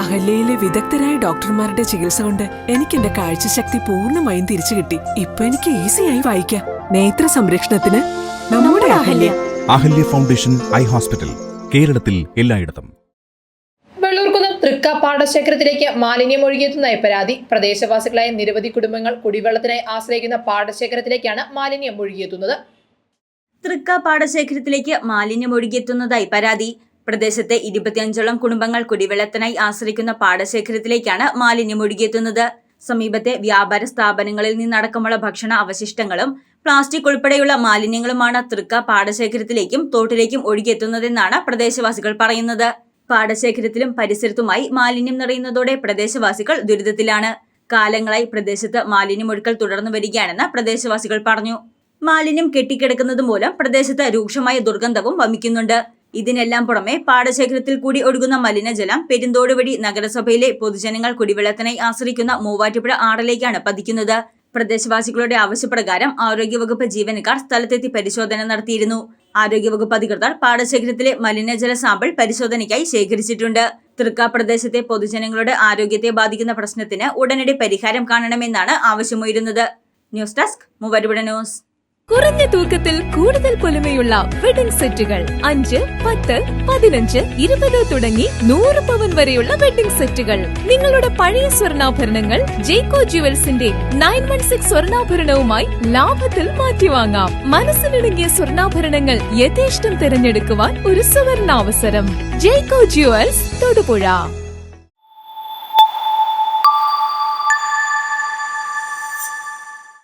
അഹല്യയിലെ വിദഗ്ധരായ ഡോക്ടർമാരുടെ ചികിത്സ കൊണ്ട് എനിക്ക് എന്റെ കാഴ്ചശക്തി പൂർണ്ണമായും തിരിച്ചു കിട്ടി. ഇപ്പൊ എനിക്ക് ഈസിയായി വായിക്കാം. നേത്ര സംരക്ഷണത്തിന് നമ്മുടെ Ahalya. Ahalya foundation eye hospital, കേരളത്തിൽ എല്ലായിടത്തും. വെള്ളൂർകുന്നം തൃക്ക പാടശേഖരത്തിലേക്ക് മാലിന്യം ഒഴുകിയെത്തുന്നതായി പരാതി. പ്രദേശവാസികളായ നിരവധി കുടുംബങ്ങൾ കുടിവെള്ളത്തിനായി ആശ്രയിക്കുന്ന പാടശേഖരത്തിലേക്കാണ് മാലിന്യം ഒഴുകിയെത്തുന്നത്. തൃക്ക പാടശേഖരത്തിലേക്ക് മാലിന്യം ഒഴുകിയെത്തുന്നതായി പരാതി. പ്രദേശത്തെ 25ഓളം കുടുംബങ്ങൾ കുടിവെള്ളത്തിനായി ആശ്രയിക്കുന്ന പാടശേഖരത്തിലേക്കാണ് മാലിന്യം ഒഴുകിയെത്തുന്നത്. സമീപത്തെ വ്യാപാര സ്ഥാപനങ്ങളിൽ നിന്നടക്കമുള്ള ഭക്ഷണ അവശിഷ്ടങ്ങളും പ്ലാസ്റ്റിക് ഉൾപ്പെടെയുള്ള മാലിന്യങ്ങളുമാണ് തൃക്ക പാടശേഖരത്തിലേക്കും തോട്ടിലേക്കും ഒഴുകിയെത്തുന്നതെന്നാണ് പ്രദേശവാസികൾ പറയുന്നത്. പാടശേഖരത്തിലും പരിസരത്തുമായി മാലിന്യം നിറയുന്നതോടെ പ്രദേശവാസികൾ ദുരിതത്തിലാണ്. കാലങ്ങളായി പ്രദേശത്ത് മാലിന്യം ഒഴുക്കൽ തുടർന്നു വരികയാണെന്ന് പ്രദേശവാസികൾ പറഞ്ഞു. മാലിന്യം കെട്ടിക്കിടക്കുന്നത് മൂലം പ്രദേശത്ത് രൂക്ഷമായ ദുർഗന്ധവും വമിക്കുന്നുണ്ട്. ഇതിനെല്ലാം പുറമെ പാടശേഖരത്തിൽ കൂടി ഒഴുകുന്ന മലിനജലം പെരുന്തോട് വഴി നഗരസഭയിലെ പൊതുജനങ്ങൾ കുടിവെള്ളത്തിനായി ആശ്രയിക്കുന്ന മൂവാറ്റുപുഴ ആറിലേക്കാണ് പതിക്കുന്നത്. പ്രദേശവാസികളുടെ ആവശ്യപ്രകാരം ആരോഗ്യവകുപ്പ് ജീവനക്കാർ സ്ഥലത്തെത്തി പരിശോധന നടത്തിയിരുന്നു. ആരോഗ്യവകുപ്പ് അധികൃതർ പാടശേഖരത്തിലെ മലിനജല സാമ്പിൾ പരിശോധനയ്ക്കായി ശേഖരിച്ചിട്ടുണ്ട്. തൃക്ക പ്രദേശത്തെ പൊതുജനങ്ങളുടെ ആരോഗ്യത്തെ ബാധിക്കുന്ന പ്രശ്നത്തിന് ഉടനടി പരിഹാരം കാണണമെന്നാണ് ആവശ്യമുയരുന്നത്. News desk Muvattupuzha news. കുറഞ്ഞ തൂക്കത്തിൽ കൂടുതൽ പൊലിമയുള്ള വെഡിംഗ് സെറ്റുകൾ 5, 10, 15, 20 തുടങ്ങി 100 പവൻ വരെയുള്ള വെഡിംഗ് സെറ്റുകൾ. നിങ്ങളുടെ പഴയ സ്വർണ്ണാഭരണങ്ങൾ ജേക്കോ ജുവൽസിന്റെ 916 സ്വർണ്ണാഭരണവുമായി ലാഭത്തിൽ മാറ്റിവാങ്ങാം. മനസ്സിലിണങ്ങിയ സ്വർണ്ണാഭരണങ്ങൾ യഥേഷ്ടം തിരഞ്ഞെടുക്കുവാൻ ഒരു സുവർണാവസരം. ജേക്കോ ജുവൽസ്, തൊടുപുഴ.